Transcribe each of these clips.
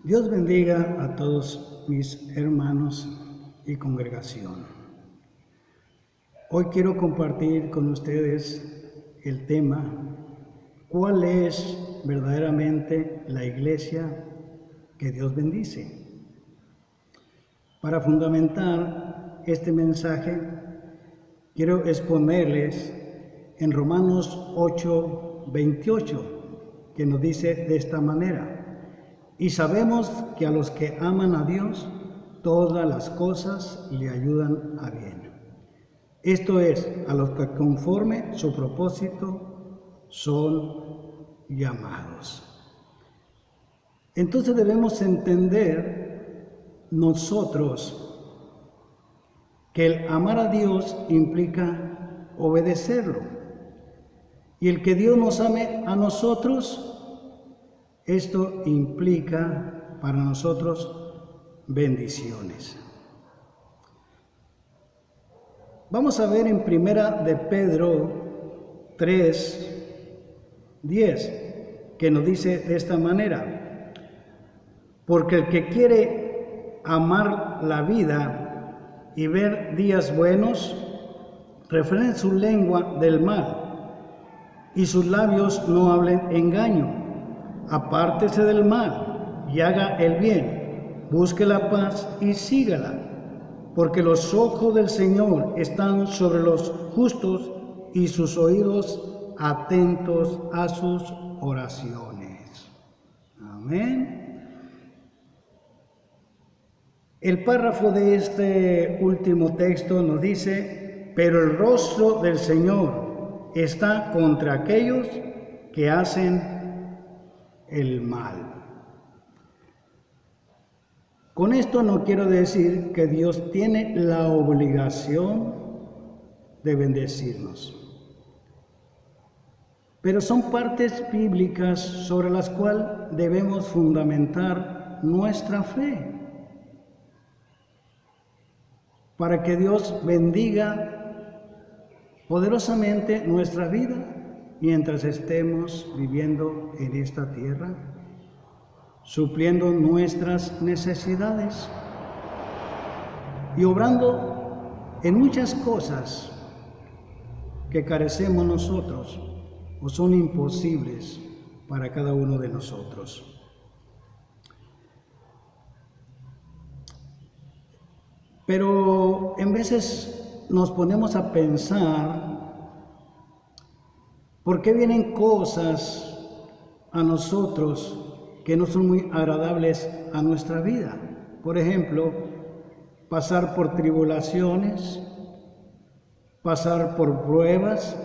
Dios bendiga a todos mis hermanos y congregación. Hoy quiero compartir con ustedes el tema, ¿cuál es verdaderamente la iglesia que Dios bendice? Para fundamentar este mensaje, quiero exponerles en Romanos 8:28, que nos dice de esta manera: y sabemos que a los que aman a Dios, todas las cosas le ayudan a bien. Esto es, a los que conforme su propósito son llamados. Entonces debemos entender nosotros que el amar a Dios implica obedecerlo. Y el que Dios nos ame a nosotros, esto implica para nosotros bendiciones. Vamos a ver en Primera de Pedro 3:10, que nos dice de esta manera: porque el que quiere amar la vida y ver días buenos, refrene su lengua del mal y sus labios no hablen engaño. Apártese del mal y haga el bien, busque la paz y sígala, porque los ojos del Señor están sobre los justos y sus oídos atentos a sus oraciones. Amén. El párrafo de este último texto nos dice: pero el rostro del Señor está contra aquellos que hacen el mal. Con esto no quiero decir que Dios tiene la obligación de bendecirnos, pero son partes bíblicas sobre las cuales debemos fundamentar nuestra fe, para que Dios bendiga poderosamente nuestra vida mientras estemos viviendo en esta tierra, supliendo nuestras necesidades y obrando en muchas cosas que carecemos nosotros o son imposibles para cada uno de nosotros. Pero en veces nos ponemos a pensar: ¿por qué vienen cosas a nosotros que no son muy agradables a nuestra vida? Por ejemplo, pasar por tribulaciones, pasar por pruebas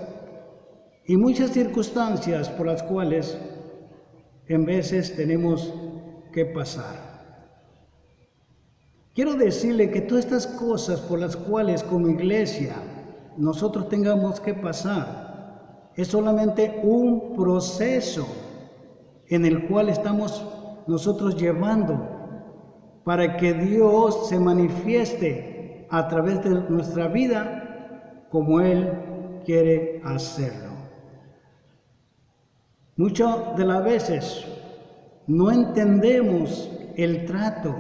y muchas circunstancias por las cuales en veces tenemos que pasar. Quiero decirle que todas estas cosas por las cuales como iglesia nosotros tengamos que pasar, es solamente un proceso en el cual estamos nosotros llevando para que Dios se manifieste a través de nuestra vida como Él quiere hacerlo. Muchas de las veces no entendemos el trato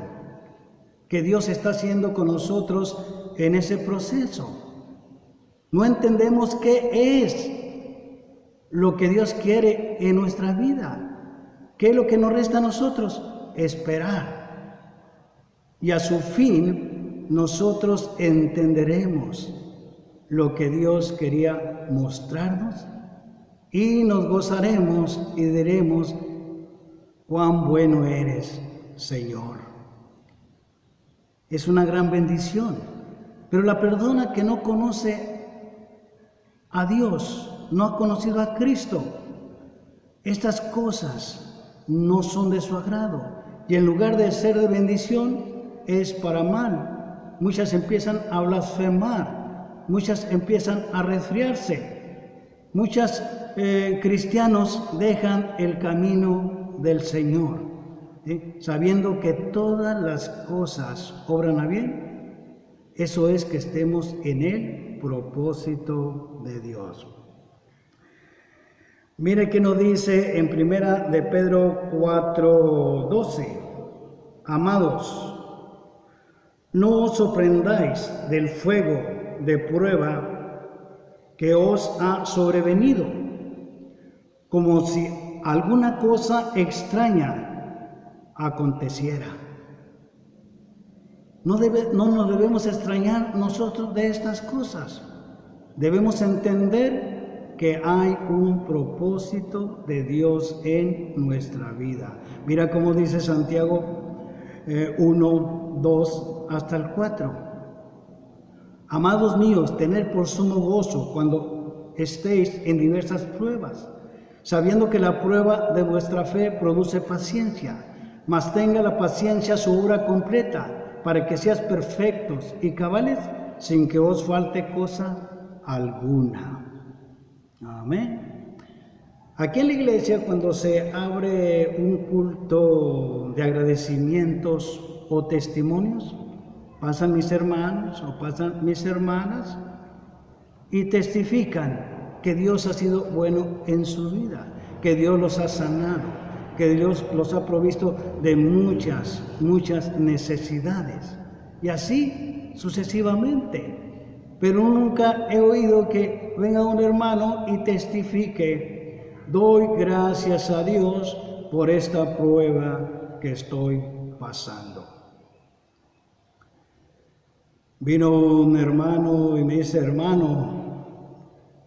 que Dios está haciendo con nosotros en ese proceso. No entendemos qué es lo que Dios quiere en nuestra vida. ¿Qué es lo que nos resta a nosotros? Esperar. Y a su fin, nosotros entenderemos lo que Dios quería mostrarnos y nos gozaremos y diremos: cuán bueno eres, Señor. Es una gran bendición. Pero la persona que no conoce a Dios, no ha conocido a Cristo, estas cosas no son de su agrado, y en lugar de ser de bendición, es para mal. Muchas empiezan a blasfemar, muchas empiezan a resfriarse, muchos cristianos dejan el camino del Señor, sabiendo que todas las cosas obran a bien. Eso es que estemos en el propósito de Dios. Mire que nos dice en Primera de Pedro 4:12: Amados, no os sorprendáis del fuego de prueba que os ha sobrevenido, como si alguna cosa extraña aconteciera. No nos debemos extrañar nosotros de estas cosas. Debemos entender que hay un propósito de Dios en nuestra vida. Mira cómo dice Santiago 1, 2 hasta el 4. Amados míos, tened por sumo gozo cuando estéis en diversas pruebas, sabiendo que la prueba de vuestra fe produce paciencia, mas tenga la paciencia su obra completa, para que seas perfectos y cabales, sin que os falte cosa alguna. Amén. Aquí en la iglesia, cuando se abre un culto de agradecimientos o testimonios, pasan mis hermanos o pasan mis hermanas y testifican que Dios ha sido bueno en su vida, que Dios los ha sanado, que Dios los ha provisto de muchas necesidades, y así sucesivamente. Pero nunca he oído que venga un hermano y testifique: doy gracias a Dios por esta prueba que estoy pasando. Vino un hermano y me dice: hermano,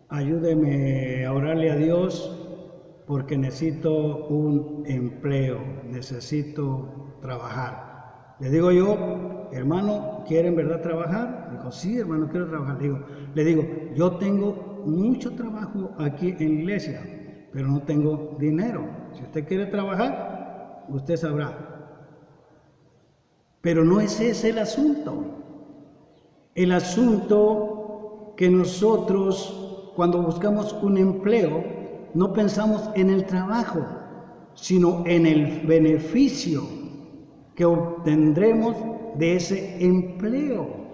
ayúdeme a orarle a Dios porque necesito un empleo, necesito trabajar. Le digo yo: hermano, ¿quiere en verdad trabajar? Dijo: sí, hermano, quiero trabajar. Le digo, yo tengo mucho trabajo aquí en la iglesia, pero no tengo dinero. Si usted quiere trabajar, usted sabrá. Pero no es ese el asunto. El asunto que nosotros, cuando buscamos un empleo, no pensamos en el trabajo, sino en el beneficio que obtendremos de ese empleo,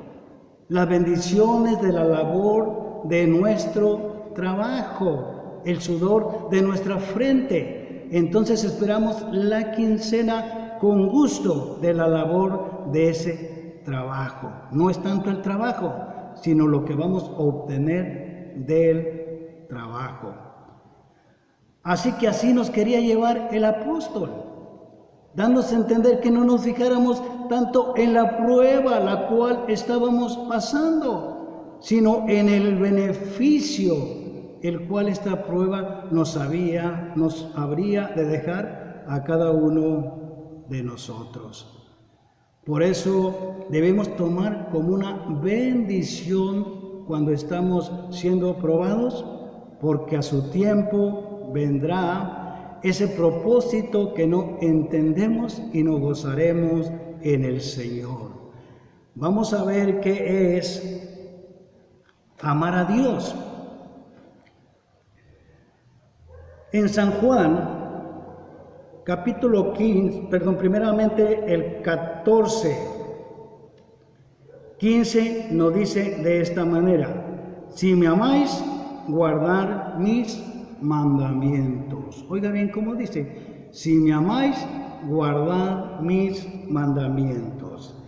las bendiciones de la labor de nuestro trabajo, el sudor de nuestra frente. Entonces esperamos la quincena con gusto de la labor de ese trabajo. No es tanto el trabajo, sino lo que vamos a obtener del trabajo. Así que así nos quería llevar el apóstol, dándose a entender que no nos fijáramos tanto en la prueba la cual estábamos pasando, sino en el beneficio el cual esta prueba nos habría de dejar a cada uno de nosotros. Por eso debemos tomar como una bendición cuando estamos siendo probados, porque a su tiempo vendrá ese propósito que no entendemos y nos gozaremos en el Señor. Vamos a ver qué es amar a Dios. En San Juan, capítulo 15, primeramente el 14:15 nos dice de esta manera: si me amáis, guardar mis mandamientos. Oiga bien cómo dice: si me amáis, guardad mis mandamientos.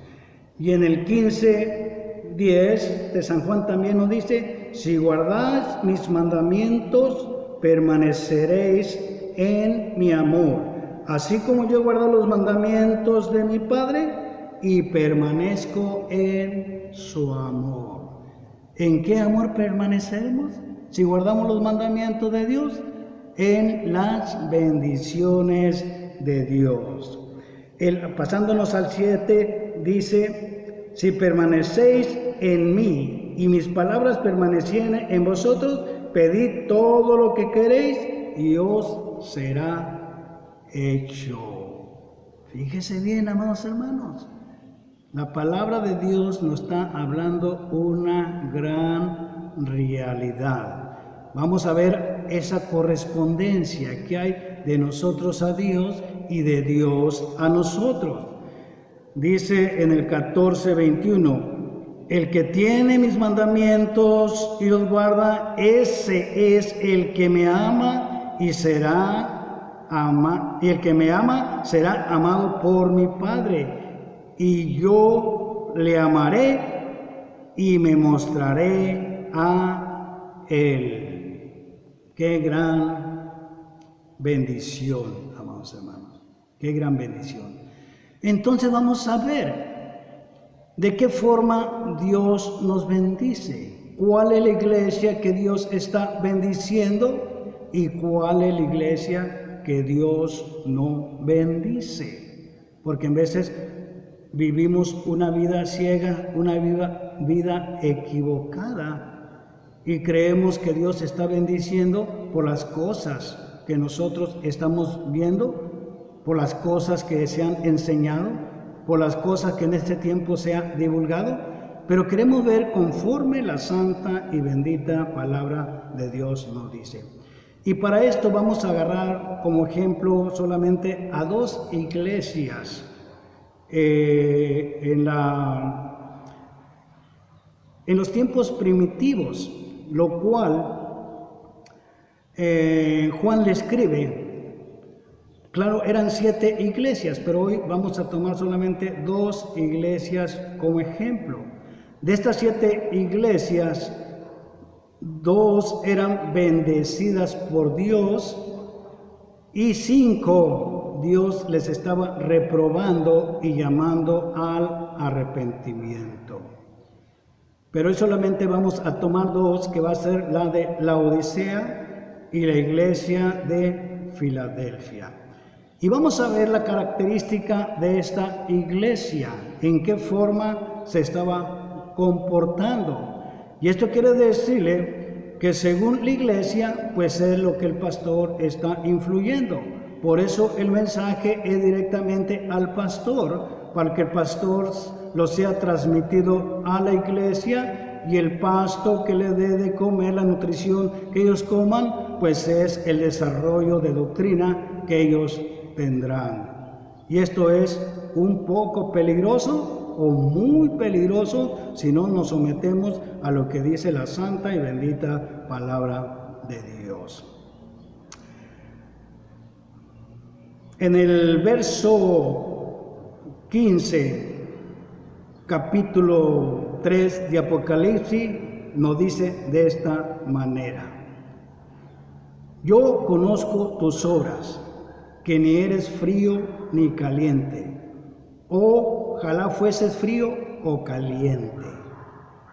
Y en el 15:10 de San Juan también nos dice: si guardáis mis mandamientos, permaneceréis en mi amor, así como yo guardo los mandamientos de mi Padre y permanezco en su amor. ¿En qué amor permaneceremos? Si guardamos los mandamientos de Dios, en las bendiciones de Dios. Pasándonos al 7, dice: si permanecéis en mí y mis palabras permanecieren en vosotros, pedid todo lo que queréis y os será hecho. Fíjese bien, amados hermanos, la palabra de Dios nos está hablando una gran realidad. Vamos a ver esa correspondencia que hay de nosotros a Dios y de Dios a nosotros. Dice en el 14:21: el que tiene mis mandamientos y los guarda, ese es el que me ama, y será y el que me ama será amado por mi Padre, y yo le amaré y me mostraré a él. Qué gran bendición, amados hermanos, qué gran bendición. Entonces vamos a ver de qué forma Dios nos bendice, cuál es la iglesia que Dios está bendiciendo y cuál es la iglesia que Dios no bendice. Porque en veces vivimos una vida ciega, una vida equivocada y creemos que Dios está bendiciendo por las cosas que nosotros estamos viendo, por las cosas que se han enseñado, por las cosas que en este tiempo se ha divulgado, pero queremos ver conforme la santa y bendita palabra de Dios nos dice. Y para esto vamos a agarrar como ejemplo solamente a dos iglesias en los tiempos primitivos, lo cual Juan le escribe. Claro, eran 7 iglesias, pero hoy vamos a tomar solamente 2 iglesias como ejemplo. De estas 7 iglesias, 2 eran bendecidas por Dios y 5 Dios les estaba reprobando y llamando al arrepentimiento. Pero hoy solamente vamos a tomar 2, que va a ser la de Laodicea y la iglesia de Filadelfia. Y vamos a ver la característica de esta iglesia, en qué forma se estaba comportando. Y esto quiere decirle que según la iglesia, pues es lo que el pastor está influyendo. Por eso el mensaje es directamente al pastor, para que el pastor lo sea transmitido a la iglesia y el pasto que le dé de comer, la nutrición que ellos coman, pues es el desarrollo de doctrina que ellos tendrán. Y esto es un poco peligroso o muy peligroso si no nos sometemos a lo que dice la santa y bendita palabra de Dios. En el verso 15, capítulo 3 de Apocalipsis, nos dice de esta manera: yo conozco tus obras, que ni eres frío ni caliente. Ojalá fueses frío o caliente.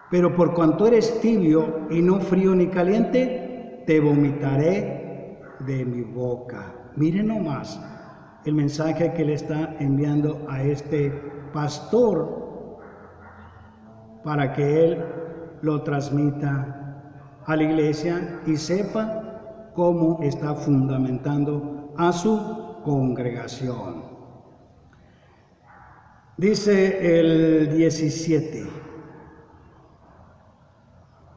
Pero por cuanto eres tibio y no frío ni caliente, te vomitaré de mi boca. Miren nomás el mensaje que le está enviando a este pastor para que él lo transmita a la iglesia y sepa cómo está fundamentando a su congregación. Dice el 17: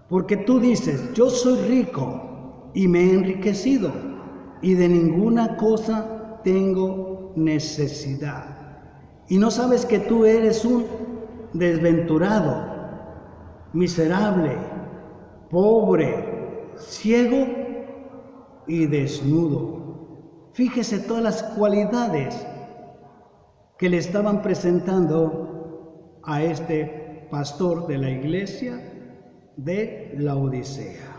porque tú dices, yo soy rico y me he enriquecido y de ninguna cosa tengo necesidad, y no sabes que tú eres un desventurado, miserable, pobre, ciego y desnudo. Fíjese todas las cualidades que le estaban presentando a este pastor de la iglesia de Laodicea.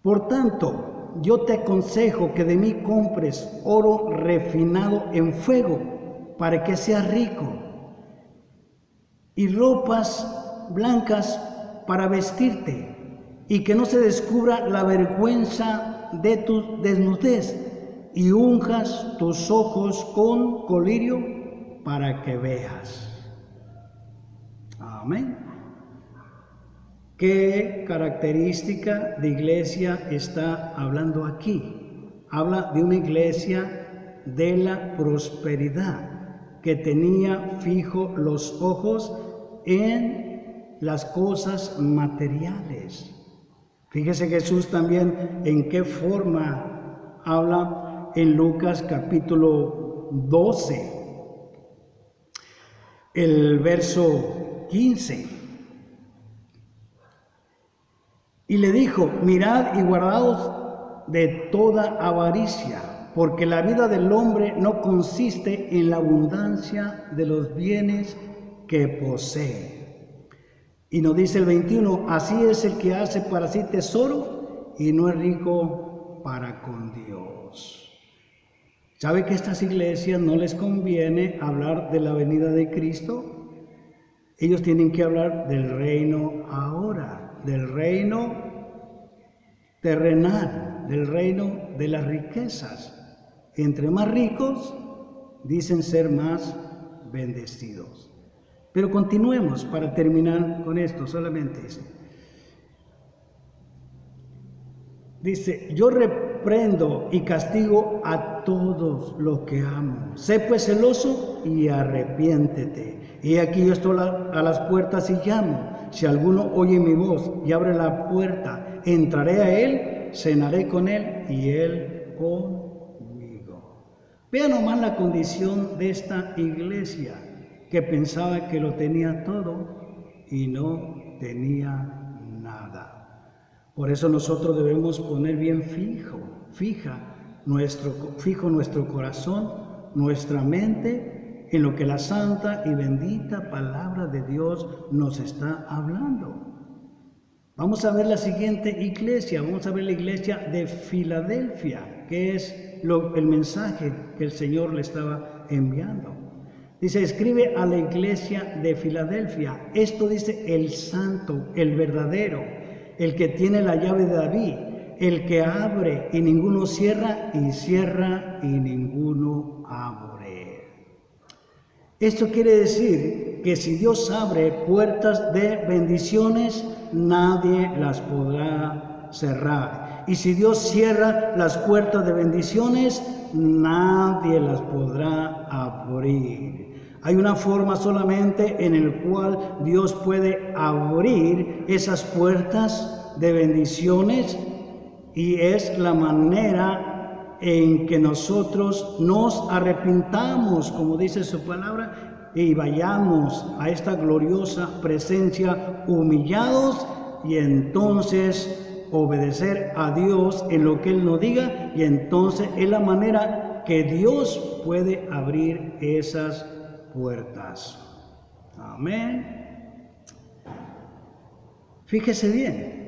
Por tanto, yo te aconsejo que de mí compres oro refinado en fuego para que seas rico, y ropas blancas para vestirte, y que no se descubra la vergüenza de tu desnudez, y unjas tus ojos con colirio para que veas. Amén. ¿Qué característica de iglesia está hablando aquí? Habla de una iglesia de la prosperidad, que tenía fijo los ojos en las cosas materiales. Fíjese Jesús también en qué forma habla en Lucas capítulo 12, el verso 15. Y le dijo: mirad y guardaos de toda avaricia, porque la vida del hombre no consiste en la abundancia de los bienes que posee. Y nos dice el 21, así es el que hace para sí tesoro y no es rico para con Dios. ¿Sabe que a estas iglesias no les conviene hablar de la venida de Cristo? Ellos tienen que hablar del reino ahora, del reino terrenal, del reino de las riquezas. Entre más ricos, dicen ser más bendecidos. Pero continuemos para terminar con esto, solamente esto. Dice, yo reprendo y castigo a todos los que amo. Sé pues celoso y arrepiéntete. Y aquí yo estoy a las puertas y llamo. Si alguno oye mi voz y abre la puerta, entraré a él, cenaré con él y él conmigo. Vean nomás la condición de esta iglesia, que pensaba que lo tenía todo y no tenía nada. Por eso nosotros debemos poner bien fijo nuestro corazón, nuestra mente en lo que la santa y bendita palabra de Dios nos está hablando. Vamos a ver la siguiente iglesia, vamos a ver la iglesia de Filadelfia, que es el mensaje que el Señor le estaba enviando. Dice, escribe a la iglesia de Filadelfia. Esto dice el santo, el verdadero, el que tiene la llave de David, el que abre y ninguno cierra, y cierra y ninguno abre. Esto quiere decir que si Dios abre puertas de bendiciones, nadie las podrá cerrar. Y si Dios cierra las puertas de bendiciones, nadie las podrá abrir. Hay una forma solamente en la cual Dios puede abrir esas puertas de bendiciones, y es la manera en que nosotros nos arrepintamos, como dice su palabra, y vayamos a esta gloriosa presencia humillados, y entonces obedecer a Dios en lo que Él nos diga, y entonces es la manera que Dios puede abrir esas puertas. Amén. Fíjese bien.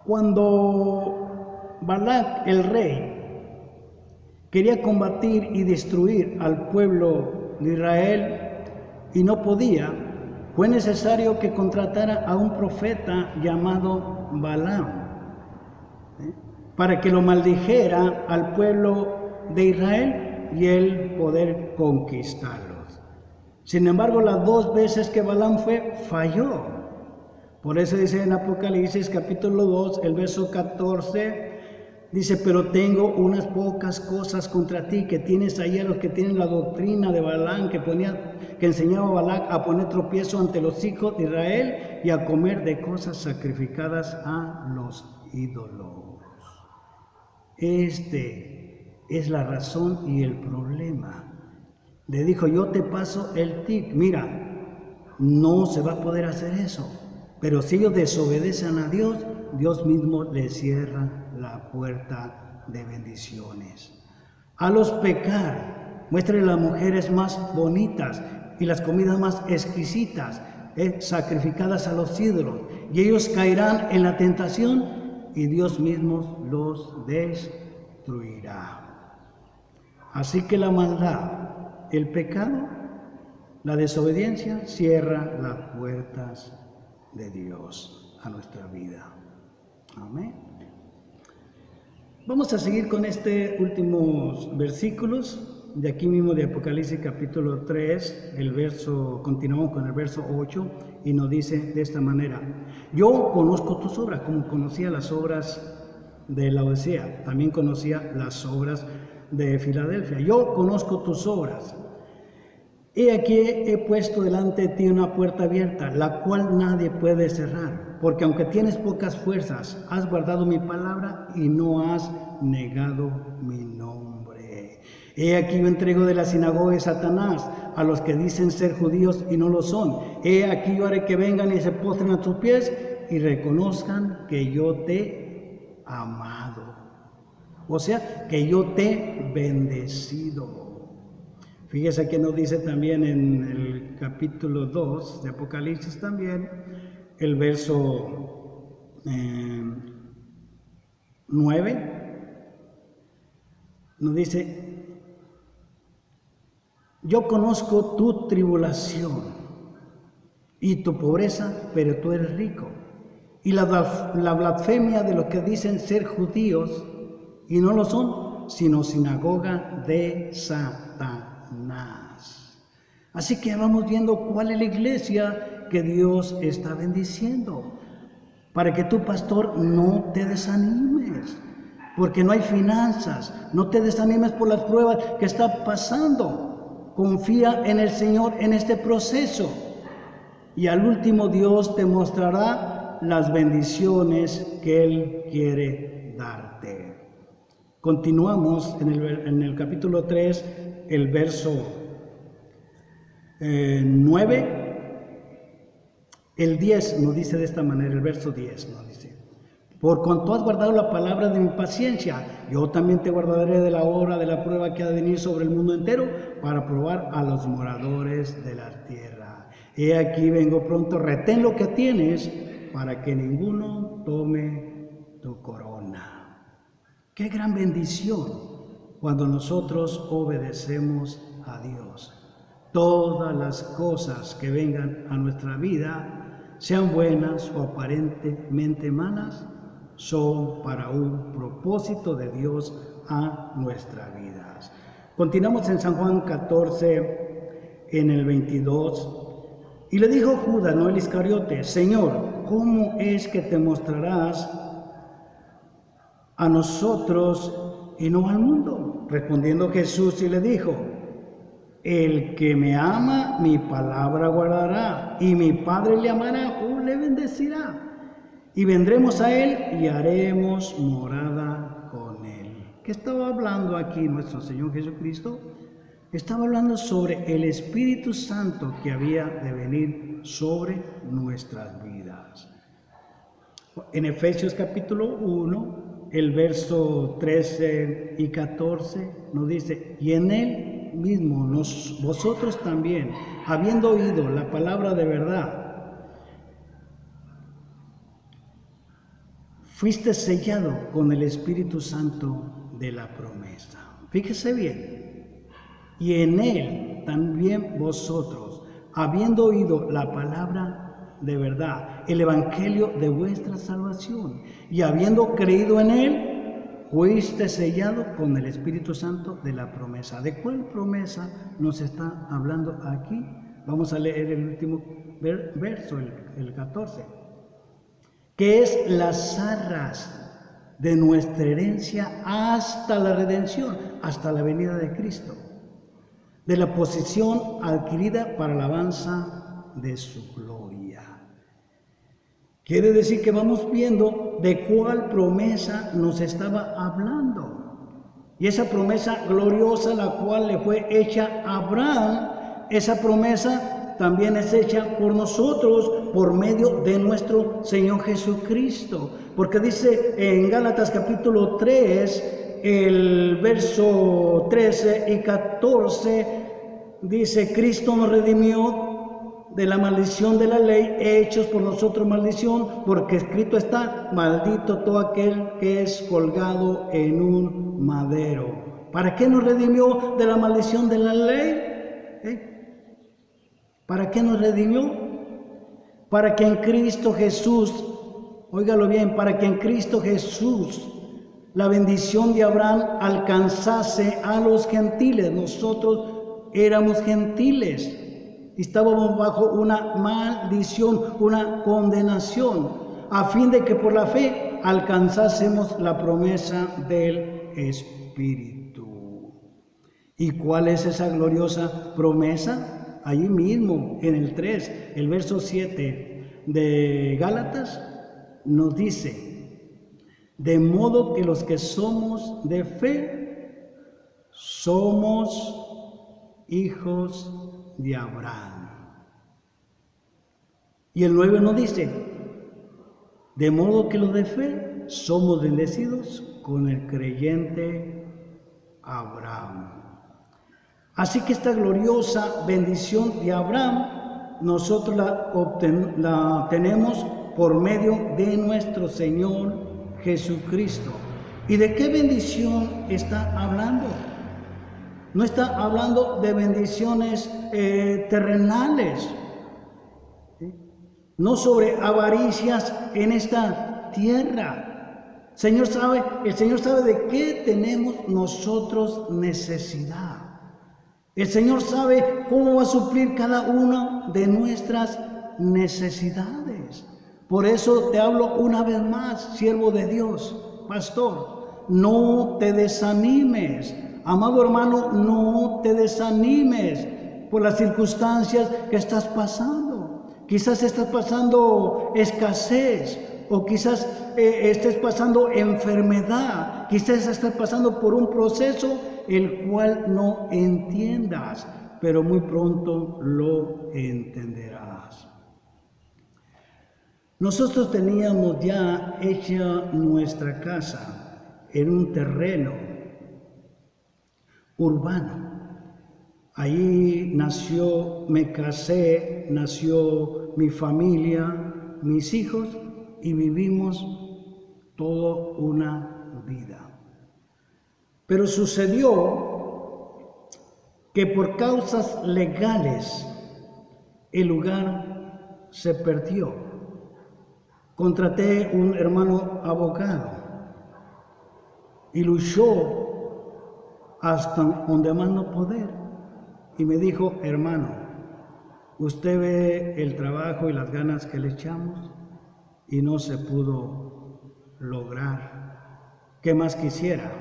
Cuando Balac, el rey, quería combatir y destruir al pueblo de Israel y no podía, fue necesario que contratara a un profeta llamado Balaam, para que lo maldijera al pueblo de Israel y él poder conquistarlos. Sin embargo, las 2 veces que Balaam fue, falló. Por eso dice en Apocalipsis capítulo 2, el verso 14, dice, pero tengo unas pocas cosas contra ti, que tienes ahí a los que tienen la doctrina de Balaam, que enseñaba a Balac a poner tropiezo ante los hijos de Israel y a comer de cosas sacrificadas a los ídolos. Este es la razón y el problema. Le dijo, yo te paso el tip, mira, no se va a poder hacer eso. Pero si ellos desobedecen a Dios, Dios mismo les cierra la puerta de bendiciones. A los pecar, muéstrele las mujeres más bonitas y las comidas más exquisitas, sacrificadas a los ídolos, y ellos caerán en la tentación y Dios mismo los destruirá. Así que la maldad, el pecado, la desobediencia cierra las puertas de Dios a nuestra vida. Amén. Vamos a seguir con estos últimos versículos de aquí mismo de Apocalipsis capítulo 3, continuamos con el verso 8 y nos dice de esta manera, yo conozco tus obras, como conocía las obras de Laodicea, también conocía las obras de Filadelfia. Yo conozco tus obras. He aquí he puesto delante de ti una puerta abierta, la cual nadie puede cerrar, porque aunque tienes pocas fuerzas, has guardado mi palabra y no has negado mi nombre. He aquí yo entrego de la sinagoga de Satanás a los que dicen ser judíos y no lo son. He aquí yo haré que vengan y se postren a tus pies y reconozcan que yo te he amado. O sea, que yo te he bendecido. Fíjese que nos dice también en el capítulo 2 de Apocalipsis también, el verso 9, nos dice: yo conozco tu tribulación y tu pobreza, pero tú eres rico. Y la blasfemia de los que dicen ser judíos y no lo son, sino sinagoga de Satanás. Así que vamos viendo cuál es la iglesia que Dios está bendiciendo, para que tú, pastor, no te desanimes, porque no hay finanzas. No te desanimes por las pruebas que está pasando. Confía en el Señor en este proceso, y al último Dios te mostrará las bendiciones que Él quiere darte. Continuamos en el capítulo 3, el verso 9. El 10 nos dice de esta manera, el verso 10 nos dice: por cuanto has guardado la palabra de mi paciencia, yo también te guardaré de la hora de la prueba que ha de venir sobre el mundo entero, para probar a los moradores de la tierra. He aquí vengo pronto, retén lo que tienes, para que ninguno tome tu corona. Qué gran bendición cuando nosotros obedecemos a Dios. Todas las cosas que vengan a nuestra vida, sean buenas o aparentemente malas, son para un propósito de Dios a nuestras vidas. Continuamos en San Juan 14, en el 22. Y le dijo Judas, no el Iscariote: Señor, ¿cómo es que te mostrarás a nosotros y no al mundo? Respondiendo Jesús y le dijo: el que me ama, mi palabra guardará, y mi Padre le amará o le bendecirá. Y vendremos a Él y haremos morada con Él. ¿Qué estaba hablando aquí nuestro Señor Jesucristo? Estaba hablando sobre el Espíritu Santo que había de venir sobre nuestras vidas. En Efesios capítulo 1, el verso 13 y 14 nos dice: y en Él mismo vosotros también, habiendo oído la palabra de verdad, fuiste sellado con el Espíritu Santo de la promesa. Fíjese bien. Y en Él también vosotros, habiendo oído la palabra de verdad, el evangelio de vuestra salvación, y habiendo creído en Él, fuiste sellado con el Espíritu Santo de la promesa. ¿De cuál promesa nos está hablando aquí? Vamos a leer el último verso, el 14. Que es las arras de nuestra herencia hasta la redención, hasta la venida de Cristo, de la posesión adquirida para la alabanza de su gloria. Quiere decir que vamos viendo de cuál promesa nos estaba hablando. Y esa promesa gloriosa, la cual le fue hecha a Abraham, esa promesa también es hecha por nosotros por medio de nuestro Señor Jesucristo. Porque dice en Gálatas capítulo 3, el verso 13 y 14, dice: Cristo nos redimió de la maldición de la ley, hechos por nosotros maldición, porque escrito está: maldito todo aquel que es colgado en un madero. ¿Para qué nos redimió de la maldición de la ley? ¿Para qué nos redimió? Para que en Cristo Jesús, óigalo bien, para que en Cristo Jesús la bendición de Abraham alcanzase a los gentiles. Nosotros éramos gentiles, estábamos bajo una maldición, una condenación, a fin de que por la fe alcanzásemos la promesa del Espíritu. ¿Y cuál es esa gloriosa promesa? Allí mismo, en el 3, el verso 7 de Gálatas, nos dice: de modo que los que somos de fe, somos hijos de Abraham. Y el 9 nos dice: De modo que los de fe somos bendecidos con el creyente Abraham. Así que esta gloriosa bendición de Abraham nosotros la tenemos por medio de nuestro Señor Jesucristo. ¿Y de qué bendición está hablando? No está hablando de bendiciones terrenales, ¿sí? No sobre avaricias en esta tierra. El Señor sabe de qué tenemos nosotros necesidad. El Señor sabe cómo va a suplir cada una de nuestras necesidades. Por eso te hablo una vez más, siervo de Dios, pastor, no te desanimes. Amado hermano, no te desanimes por las circunstancias que estás pasando. Quizás estás pasando escasez, o quizás estés pasando enfermedad, quizás estás pasando por un proceso el cual no entiendas, pero muy pronto lo entenderás. Nosotros teníamos ya hecha nuestra casa en un terreno urbano. Ahí me casé, nació mi familia, mis hijos, y vivimos toda una vida. Pero sucedió que por causas legales el lugar se perdió. Contraté un hermano abogado y luchó hasta donde más no poder, y me dijo: hermano, usted ve el trabajo y las ganas que le echamos y no se pudo lograr. ¿Qué más quisiera?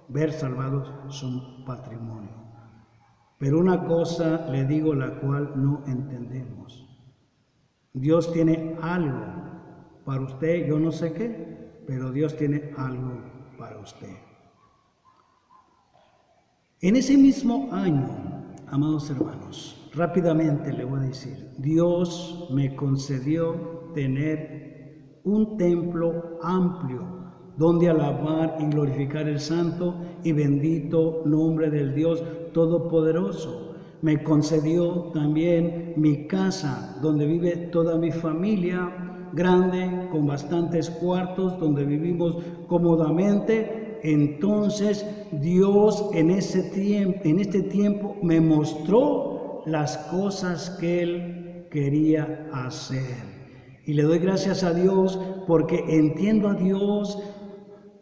Ver salvados su patrimonio. Pero una cosa le digo, la cual no entendemos. Dios tiene algo para usted, yo no sé qué, pero Dios tiene algo para usted. En ese mismo año, amados hermanos, rápidamente le voy a decir, Dios me concedió tener un templo amplio donde alabar y glorificar el santo y bendito nombre del Dios Todopoderoso. Me concedió también mi casa, donde vive toda mi familia, grande, con bastantes cuartos, donde vivimos cómodamente. Entonces Dios en este tiempo me mostró las cosas que Él quería hacer. Y le doy gracias a Dios porque entiendo a Dios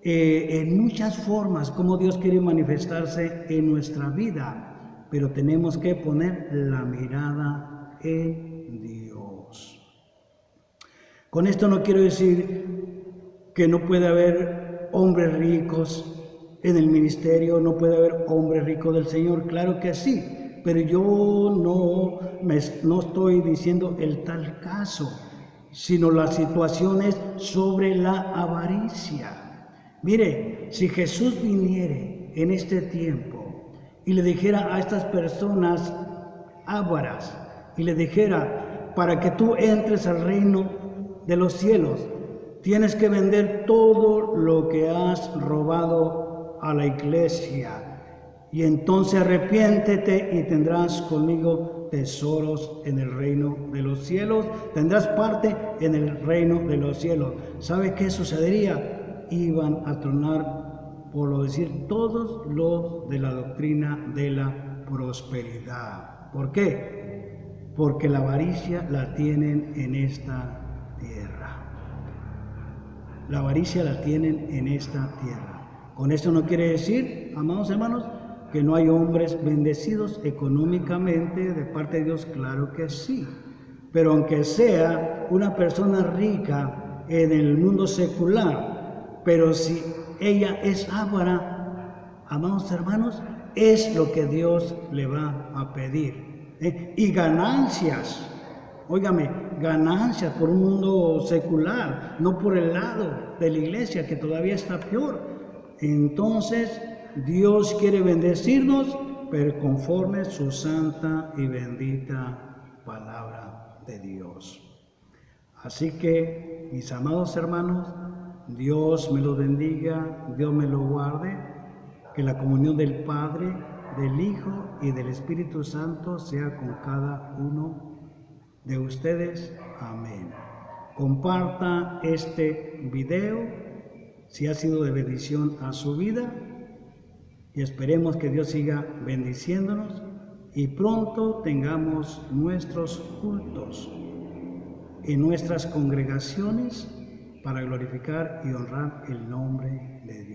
en muchas formas, cómo Dios quiere manifestarse en nuestra vida, pero tenemos que poner la mirada en Dios. Con esto no quiero decir que no puede haber hombres ricos en el ministerio, no puede haber hombres ricos del Señor, claro que sí, pero yo no estoy diciendo el tal caso, sino las situaciones sobre la avaricia. Mire, si Jesús viniere en este tiempo y le dijera a estas personas ávaras, y le dijera: para que tú entres al reino de los cielos, tienes que vender todo lo que has robado a la iglesia, y entonces arrepiéntete y tendrás conmigo tesoros en el reino de los cielos, tendrás parte en el reino de los cielos. ¿Sabe qué sucedería? Iban a tronar, por lo decir, todos los de la doctrina de la prosperidad. ¿Por qué? Porque la avaricia la tienen en esta tierra. La avaricia la tienen en esta tierra. Con esto no quiere decir, amados hermanos, que no hay hombres bendecidos económicamente de parte de Dios, claro que sí. Pero aunque sea una persona rica en el mundo secular, pero si ella es avara, amados hermanos, es lo que Dios le va a pedir. Y ganancias, óigame, ganancias por un mundo secular, no por el lado de la iglesia, que todavía está peor. Entonces, Dios quiere bendecirnos, pero conforme su santa y bendita palabra de Dios. Así que, mis amados hermanos, Dios me los bendiga, Dios me los guarde, que la comunión del Padre, del Hijo y del Espíritu Santo sea con cada uno de ustedes. Amén. Comparta este video si ha sido de bendición a su vida y esperemos que Dios siga bendiciéndonos y pronto tengamos nuestros cultos en nuestras congregaciones para glorificar y honrar el nombre de Dios.